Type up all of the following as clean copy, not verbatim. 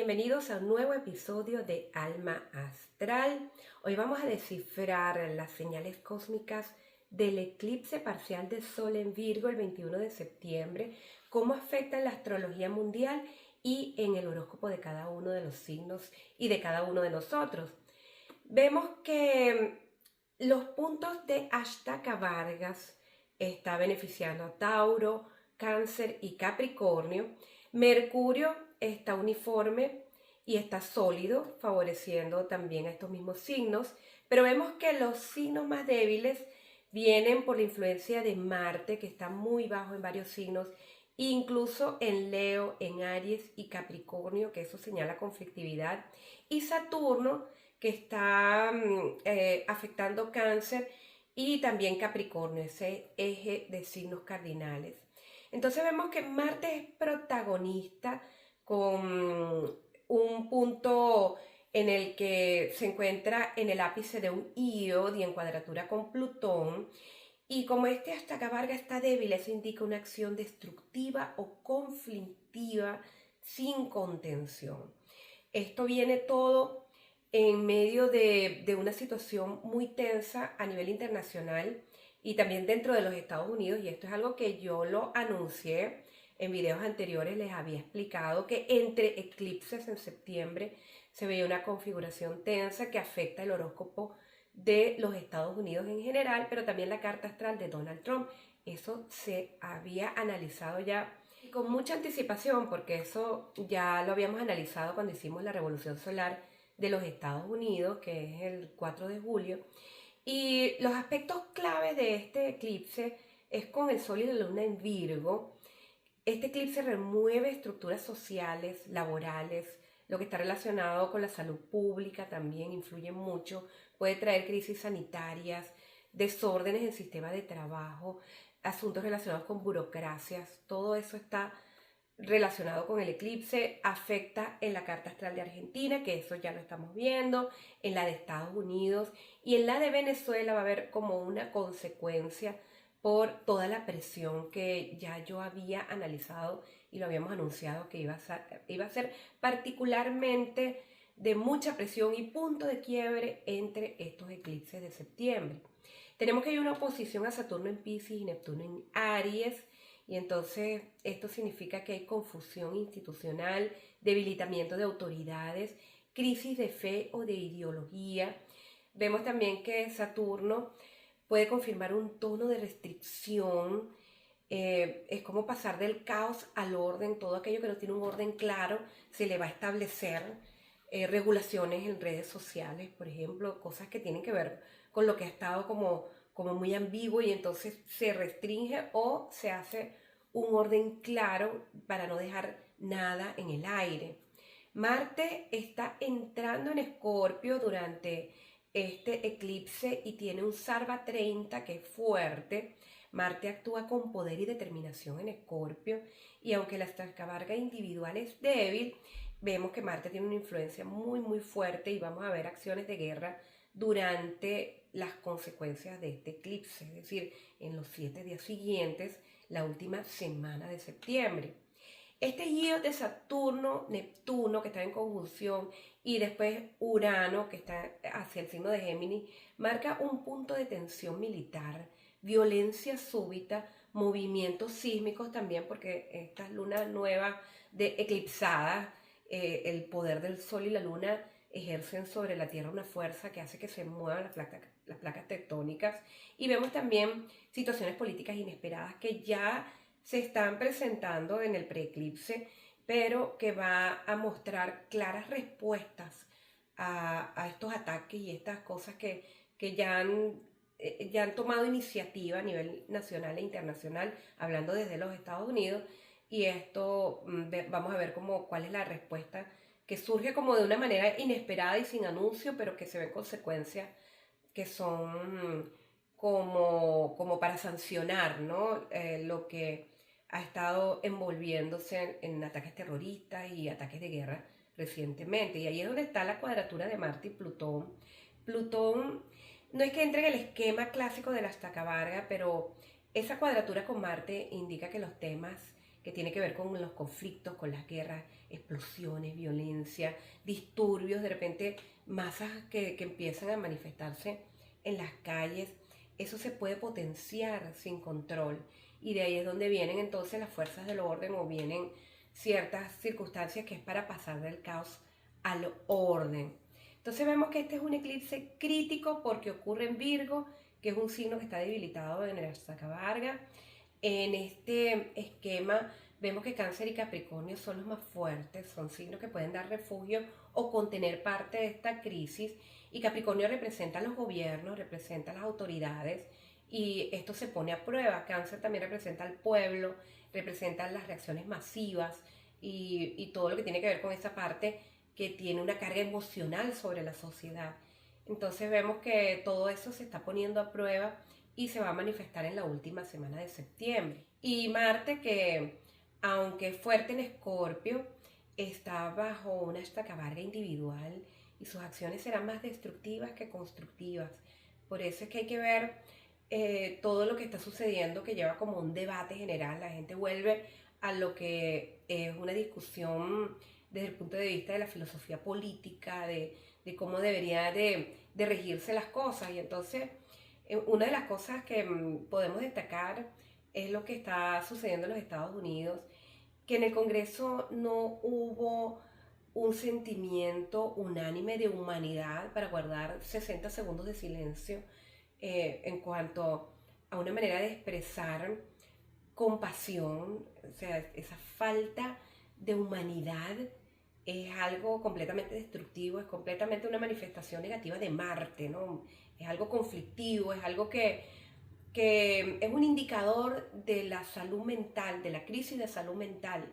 bienvenidos a un nuevo episodio de Alma Astral. Hoy vamos a descifrar las señales cósmicas del eclipse parcial de Sol en Virgo el 21 de septiembre, cómo afecta en la astrología mundial y en el horóscopo de cada uno de los signos y de cada uno de nosotros. Vemos que los puntos de Ashtaka Vargas está beneficiando a Tauro, Cáncer y Capricornio. Mercurio está uniforme y está sólido, favoreciendo también a estos mismos signos, pero vemos que los signos más débiles vienen por la influencia de Marte, que está muy bajo en varios signos, incluso en Leo, en Aries y Capricornio, que eso señala conflictividad, y Saturno, que está afectando Cáncer y también Capricornio, ese eje de signos cardinales. Entonces vemos que Marte es protagonista con un punto en el que se encuentra en el ápice de un íod y en cuadratura con Plutón. Y como este Ashtaka Varga está débil, eso indica una acción destructiva o conflictiva sin contención. Esto viene todo en medio de una situación muy tensa a nivel internacional y también dentro de los Estados Unidos, y esto es algo que yo lo anuncié en videos anteriores, les había explicado que entre eclipses en septiembre se veía una configuración tensa que afecta el horóscopo de los Estados Unidos en general, pero también la carta astral de Donald Trump. Eso se había analizado ya y con mucha anticipación, porque eso ya lo habíamos analizado cuando hicimos la revolución solar de los Estados Unidos, que es el 4 de julio. Y los aspectos claves de este eclipse es con el Sol y la Luna en Virgo. Este eclipse remueve estructuras sociales, laborales, lo que está relacionado con la salud pública también influye mucho, puede traer crisis sanitarias, desórdenes en el sistema de trabajo, asuntos relacionados con burocracias, todo eso está relacionado con el eclipse, afecta en la carta astral de Argentina, que eso ya lo estamos viendo, en la de Estados Unidos y en la de Venezuela va a haber como una consecuencia por toda la presión que ya yo había analizado y lo habíamos anunciado que iba a ser particularmente de mucha presión y punto de quiebre entre estos eclipses de septiembre. Tenemos que hay una oposición a Saturno en Piscis y Neptuno en Aries, y entonces esto significa que hay confusión institucional, debilitamiento de autoridades, crisis de fe o de ideología. Vemos también que Saturno puede confirmar un tono de restricción, es como pasar del caos al orden, todo aquello que no tiene un orden claro se le va a establecer, regulaciones en redes sociales, por ejemplo, cosas que tienen que ver con lo que ha estado como muy ambiguo y entonces se restringe o se hace un orden claro para no dejar nada en el aire. Marte está entrando en Escorpio durante este eclipse y tiene un Sarva 30 que es fuerte. Marte actúa con poder y determinación en Escorpio y aunque la Ashtaka Varga individual es débil, vemos que Marte tiene una influencia muy fuerte y vamos a ver acciones de guerra durante las consecuencias de este eclipse, es decir, en los 7 días siguientes, la última semana de septiembre. Este giro de Saturno, Neptuno, que está en conjunción, y después Urano, que está hacia el signo de Géminis, marca un punto de tensión militar, violencia súbita, movimientos sísmicos también, porque estas lunas nuevas de eclipsadas, el poder del Sol y la Luna ejercen sobre la Tierra una fuerza que hace que se muevan las placas tectónicas. Y vemos también situaciones políticas inesperadas que ya se están presentando en el preeclipse, pero que va a mostrar claras respuestas a estos ataques y estas cosas que ya han tomado iniciativa a nivel nacional e internacional, hablando desde los Estados Unidos, y esto vamos a ver cuál es la respuesta que surge como de una manera inesperada y sin anuncio, pero que se ven consecuencias que son como para sancionar, ¿no? Lo que ha estado envolviéndose en ataques terroristas y ataques de guerra recientemente. Y ahí es donde está la cuadratura de Marte y Plutón. Plutón no es que entre en el esquema clásico de la Ashtaka Varga, pero esa cuadratura con Marte indica que los temas que tiene que ver con los conflictos, con las guerras, explosiones, violencia, disturbios, de repente masas que empiezan a manifestarse en las calles. Eso se puede potenciar sin control y de ahí es donde vienen entonces las fuerzas del orden o vienen ciertas circunstancias que es para pasar del caos al orden. Entonces vemos que este es un eclipse crítico porque ocurre en Virgo, que es un signo que está debilitado en el Azacabarga. En este esquema vemos que Cáncer y Capricornio son los más fuertes, son signos que pueden dar refugio o contener parte de esta crisis. Y Capricornio representa a los gobiernos, representa a las autoridades y esto se pone a prueba. Cáncer también representa al pueblo, representa las reacciones masivas y todo lo que tiene que ver con esa parte que tiene una carga emocional sobre la sociedad. Entonces vemos que todo eso se está poniendo a prueba y se va a manifestar en la última semana de septiembre. Y Marte, que aunque es fuerte en Escorpio, está bajo una estacabarga individual y sus acciones serán más destructivas que constructivas. Por eso es que hay que ver todo lo que está sucediendo, que lleva como un debate general. La gente vuelve a lo que es una discusión desde el punto de vista de la filosofía política, de cómo debería de regirse las cosas. Y entonces, una de las cosas que podemos destacar es lo que está sucediendo en los Estados Unidos, que en el Congreso no hubo un sentimiento unánime de humanidad para guardar 60 segundos de silencio en cuanto a una manera de expresar compasión. O sea, esa falta de humanidad es algo completamente destructivo, es completamente una manifestación negativa de Marte, ¿no? Es algo conflictivo, es algo que es un indicador de la salud mental, de la crisis de salud mental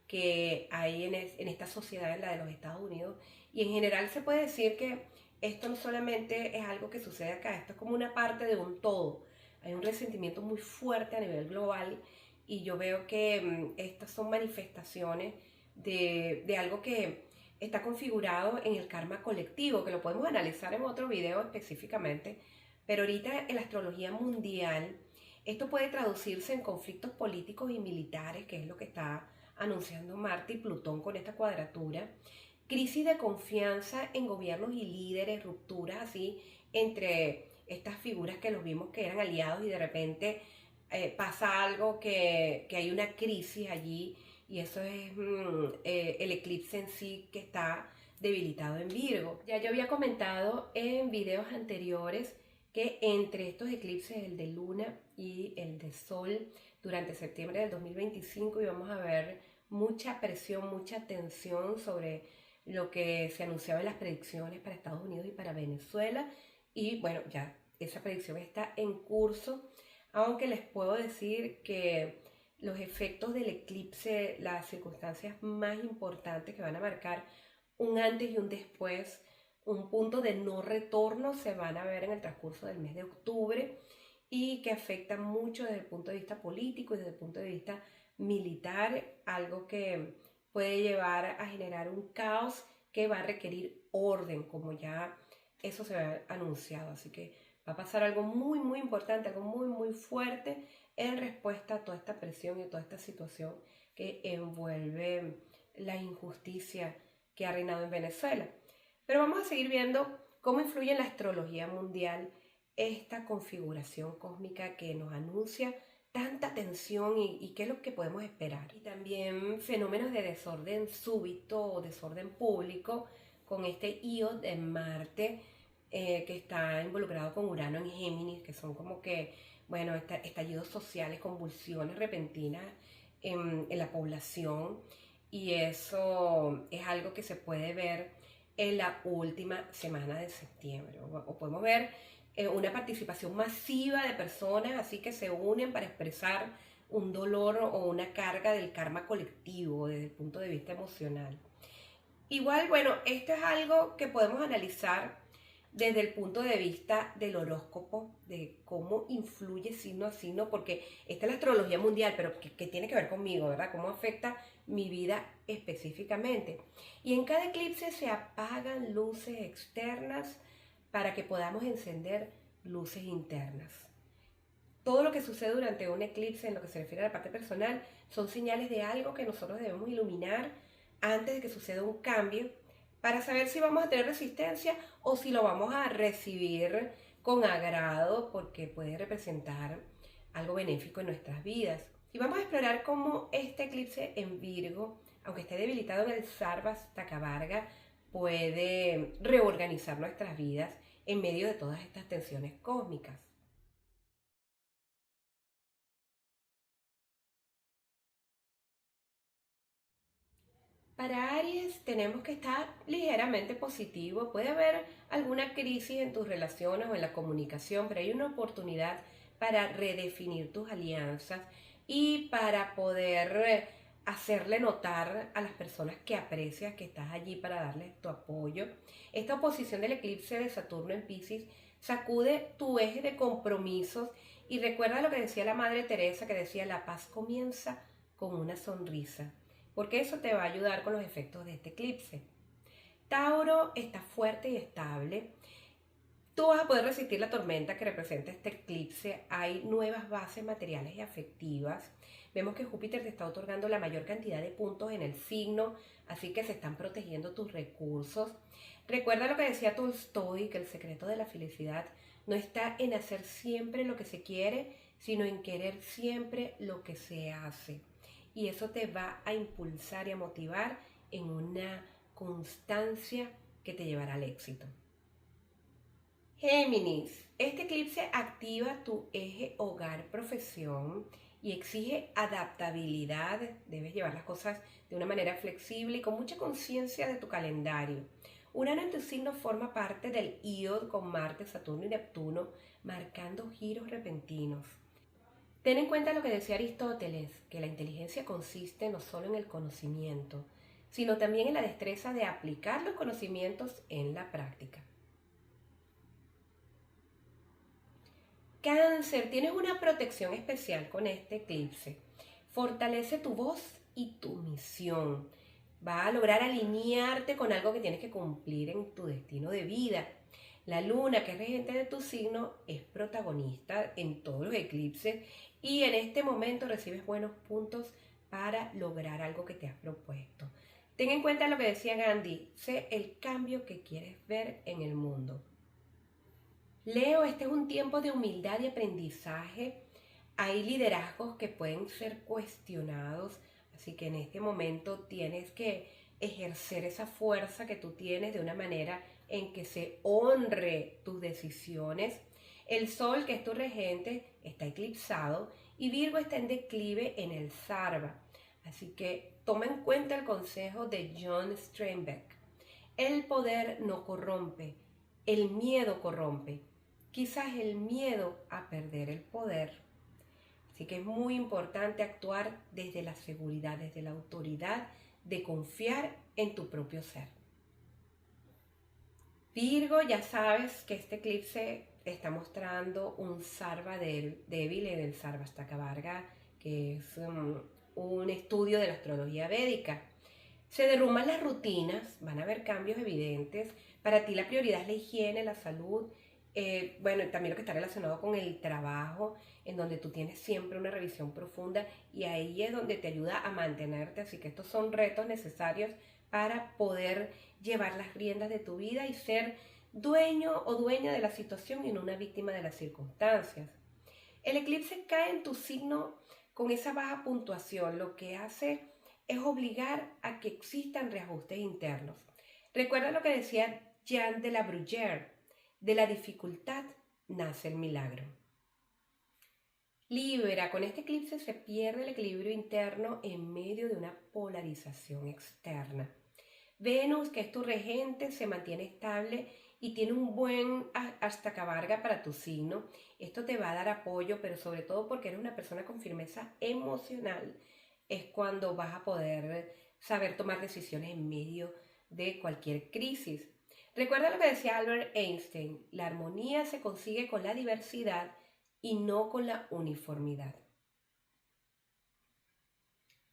que hay en esta sociedad, en la de los Estados Unidos. Y en general se puede decir que esto no solamente es algo que sucede acá, esto es como una parte de un todo. Hay un resentimiento muy fuerte a nivel global y yo veo que estas son manifestaciones de algo que está configurado en el karma colectivo, que lo podemos analizar en otro video específicamente, pero ahorita en la astrología mundial esto puede traducirse en conflictos políticos y militares, que es lo que está anunciando Marte y Plutón con esta cuadratura, crisis de confianza en gobiernos y líderes, rupturas así entre estas figuras que los vimos que eran aliados y de repente pasa algo que hay una crisis allí y eso es el eclipse en sí que está debilitado en Virgo. Ya yo había comentado en videos anteriores que entre estos eclipses, el de luna y el de sol, durante septiembre del 2025 íbamos a ver mucha presión, mucha tensión sobre lo que se anunciaba en las predicciones para Estados Unidos y para Venezuela. Y bueno, ya esa predicción está en curso, aunque les puedo decir que los efectos del eclipse, las circunstancias más importantes que van a marcar un antes y un después, un punto de no retorno, se van a ver en el transcurso del mes de octubre y que afectan mucho desde el punto de vista político y desde el punto de vista militar, algo que puede llevar a generar un caos que va a requerir orden, como ya eso se ha anunciado. Así que va a pasar algo muy, muy importante, algo muy, muy fuerte en respuesta a toda esta presión y a toda esta situación que envuelve la injusticia que ha reinado en Venezuela. Pero vamos a seguir viendo cómo influye en la astrología mundial esta configuración cósmica que nos anuncia tanta tensión y qué es lo que podemos esperar. Y también fenómenos de desorden súbito o desorden público con este Io de Marte que está involucrado con Urano en Géminis, que son como que, bueno, estallidos sociales, convulsiones repentinas en la población, y eso es algo que se puede ver en la última semana de septiembre, o podemos ver una participación masiva de personas así que se unen para expresar un dolor o una carga del karma colectivo desde el punto de vista emocional. Igual, bueno, esto es algo que podemos analizar desde el punto de vista del horóscopo, de cómo influye signo a signo, porque esta es la astrología mundial, pero ¿qué tiene que ver conmigo, verdad? ¿Cómo afecta mi vida específicamente? Y en cada eclipse se apagan luces externas para que podamos encender luces internas. todo lo que sucede durante un eclipse en lo que se refiere a la parte personal son señales de algo que nosotros debemos iluminar antes de que suceda un cambio para saber si vamos a tener resistencia o si lo vamos a recibir con agrado porque puede representar algo benéfico en nuestras vidas. Y vamos a explorar cómo este eclipse en Virgo, aunque esté debilitado en el Sarvastaka-Varga, puede reorganizar nuestras vidas en medio de todas estas tensiones cósmicas. Para Aries tenemos que estar ligeramente positivo. Puede haber alguna crisis en tus relaciones o en la comunicación, pero hay una oportunidad para redefinir tus alianzas y para poder hacerle notar a las personas que aprecias que estás allí para darles tu apoyo. Esta oposición del eclipse de Saturno en Piscis sacude tu eje de compromisos y recuerda lo que decía la Madre Teresa, que decía: la paz comienza con una sonrisa, porque eso te va a ayudar con los efectos de este eclipse. Tauro está fuerte y estable. Tú vas a poder resistir la tormenta que representa este eclipse. Hay nuevas bases materiales y afectivas. Vemos que Júpiter te está otorgando la mayor cantidad de puntos en el signo, así que se están protegiendo tus recursos. Recuerda lo que decía Tolstoy, que el secreto de la felicidad no está en hacer siempre lo que se quiere, sino en querer siempre lo que se hace. Y eso te va a impulsar y a motivar en una constancia que te llevará al éxito. Géminis, este eclipse activa tu eje hogar-profesión y exige adaptabilidad. Debes llevar las cosas de una manera flexible y con mucha conciencia de tu calendario. Urano en tu signo forma parte del IOD con Marte, Saturno y Neptuno, marcando giros repentinos. Ten en cuenta lo que decía Aristóteles, que la inteligencia consiste no solo en el conocimiento, sino también en la destreza de aplicar los conocimientos en la práctica. Cáncer, tienes una protección especial con este eclipse. Fortalece tu voz y tu misión. Va a lograr alinearte con algo que tienes que cumplir en tu destino de vida. La luna, que es regente de tu signo, es protagonista en todos los eclipses y en este momento recibes buenos puntos para lograr algo que te has propuesto. Ten en cuenta lo que decía Gandhi: sé el cambio que quieres ver en el mundo. Leo, este es un tiempo de humildad y aprendizaje. Hay liderazgos que pueden ser cuestionados, así que en este momento tienes que ejercer esa fuerza que tú tienes de una manera en que se honre tus decisiones. El Sol, que es tu regente, está eclipsado y Virgo está en declive en el Sarva. Así que toma en cuenta el consejo de John Steinbeck. El poder no corrompe, el miedo corrompe. Quizás el miedo a perder el poder. Así que es muy importante actuar desde la seguridad, desde la autoridad, de confiar en tu propio ser. Virgo, ya sabes que este eclipse está mostrando un Sarva débil en el Sarvastaka-Varga, que es un estudio de la astrología védica. Se derrumban las rutinas, van a haber cambios evidentes. Para ti la prioridad es la higiene, la salud, bueno, también lo que está relacionado con el trabajo, en donde tú tienes siempre una revisión profunda y ahí es donde te ayuda a mantenerte. Así que estos son retos necesarios para poder llevar las riendas de tu vida y ser dueño o dueña de la situación y no una víctima de las circunstancias. El eclipse cae en tu signo con esa baja puntuación, lo que hace es obligar a que existan reajustes internos. Recuerda lo que decía Jean de la Bruyère: de la dificultad nace el milagro. Libra, con este eclipse se pierde el equilibrio interno en medio de una polarización externa. Venus, que es tu regente, se mantiene estable y tiene un buen Astaka-Varga para tu signo. Esto te va a dar apoyo, pero sobre todo porque eres una persona con firmeza emocional, es cuando vas a poder saber tomar decisiones en medio de cualquier crisis. Recuerda lo que decía Albert Einstein: la armonía se consigue con la diversidad y no con la uniformidad.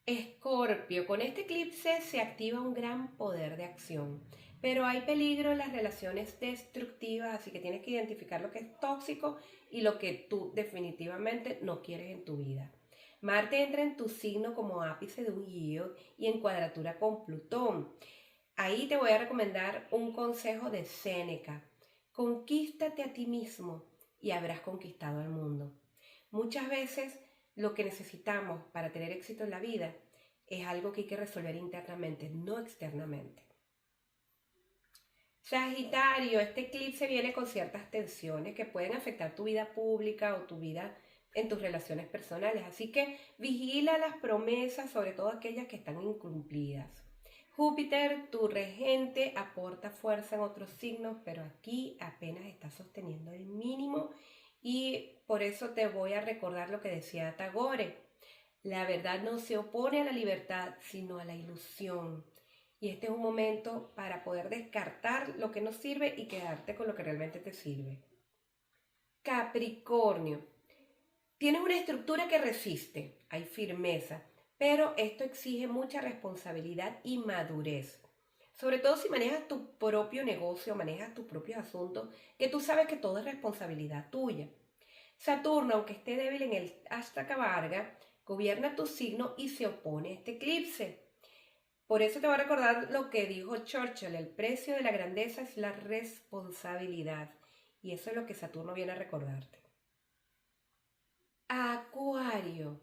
Escorpio, con este eclipse se activa un gran poder de acción. pero hay peligro en las relaciones destructivas, así que tienes que identificar lo que es tóxico y lo que tú definitivamente no quieres en tu vida. Marte entra en tu signo como ápice de un yield y en cuadratura con Plutón. Ahí te voy a recomendar un consejo de Séneca. Conquístate a ti mismo y habrás conquistado al mundo. Muchas veces lo que necesitamos para tener éxito en la vida es algo que hay que resolver internamente, no externamente. Sagitario, este eclipse viene con ciertas tensiones que pueden afectar tu vida pública o tu vida en tus relaciones personales. Así que vigila las promesas, sobre todo aquellas que están incumplidas. Júpiter, tu regente, aporta fuerza en otros signos, pero aquí apenas está sosteniendo el mínimo y por eso te voy a recordar lo que decía Tagore. La verdad no se opone a la libertad, sino a la ilusión. Y este es un momento para poder descartar lo que no sirve y quedarte con lo que realmente te sirve. Capricornio. Tienes una estructura que resiste, hay firmeza, pero esto exige mucha responsabilidad y madurez. Sobre todo si manejas tu propio negocio, manejas tus propios asuntos, que tú sabes que todo es responsabilidad tuya. Saturno, aunque esté débil en el Ashtaka Varga, gobierna tu signo y se opone a este eclipse. Por eso te voy a recordar lo que dijo Churchill, el precio de la grandeza es la responsabilidad. Y eso es lo que Saturno viene a recordarte. Acuario.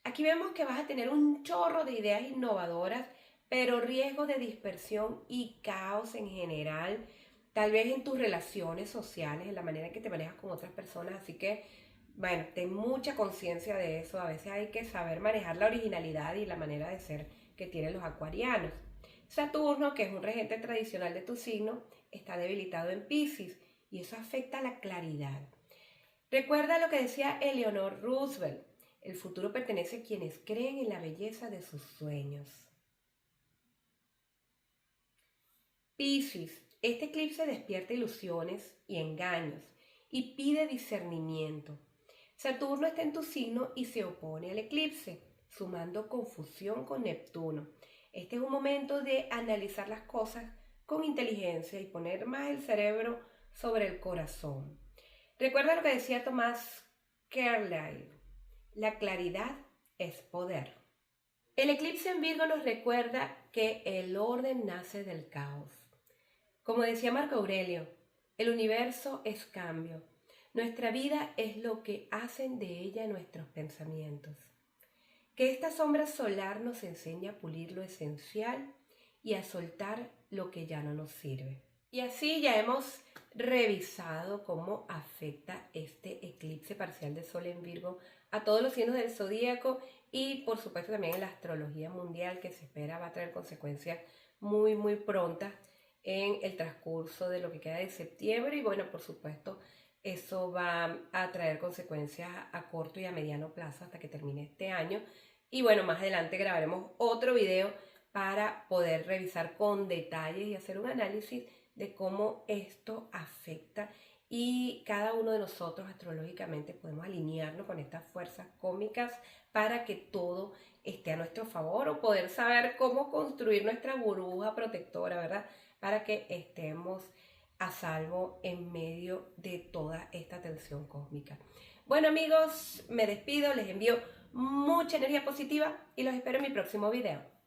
Aquí vemos que vas a tener un chorro de ideas innovadoras, pero riesgo de dispersión y caos en general, tal vez en tus relaciones sociales, en la manera en que te manejas con otras personas. Así que, bueno, ten mucha conciencia de eso. A veces hay que saber manejar la originalidad y la manera de ser que tienen los acuarianos. Saturno, que es un regente tradicional de tu signo, está debilitado en Piscis y eso afecta la claridad. Recuerda lo que decía Eleanor Roosevelt, el futuro pertenece a quienes creen en la belleza de sus sueños. Piscis, este eclipse despierta ilusiones y engaños y pide discernimiento. Saturno está en tu signo y se opone al eclipse, sumando confusión con Neptuno. Este es un momento de analizar las cosas con inteligencia y poner más el cerebro sobre el corazón. Recuerda lo que decía Tomás Carlyle, la claridad es poder. El eclipse en Virgo nos recuerda que el orden nace del caos. Como decía Marco Aurelio, el universo es cambio. Nuestra vida es lo que hacen de ella nuestros pensamientos. Que esta sombra solar nos enseñe a pulir lo esencial y a soltar lo que ya no nos sirve. Y así ya hemos revisado cómo afecta este eclipse parcial de Sol en Virgo a todos los signos del zodíaco y por supuesto también en la astrología mundial, que se espera va a traer consecuencias muy prontas en el transcurso de lo que queda de septiembre. Y bueno, por supuesto eso va a traer consecuencias a corto y a mediano plazo hasta que termine este año. Y bueno, más adelante grabaremos otro video para poder revisar con detalles y hacer un análisis de cómo esto afecta y cada uno de nosotros astrológicamente podemos alinearnos con estas fuerzas cósmicas para que todo esté a nuestro favor o poder saber cómo construir nuestra burbuja protectora, ¿verdad? Para que estemos a salvo en medio de toda esta tensión cósmica. Bueno amigos, me despido, les envío mucha energía positiva y los espero en mi próximo video.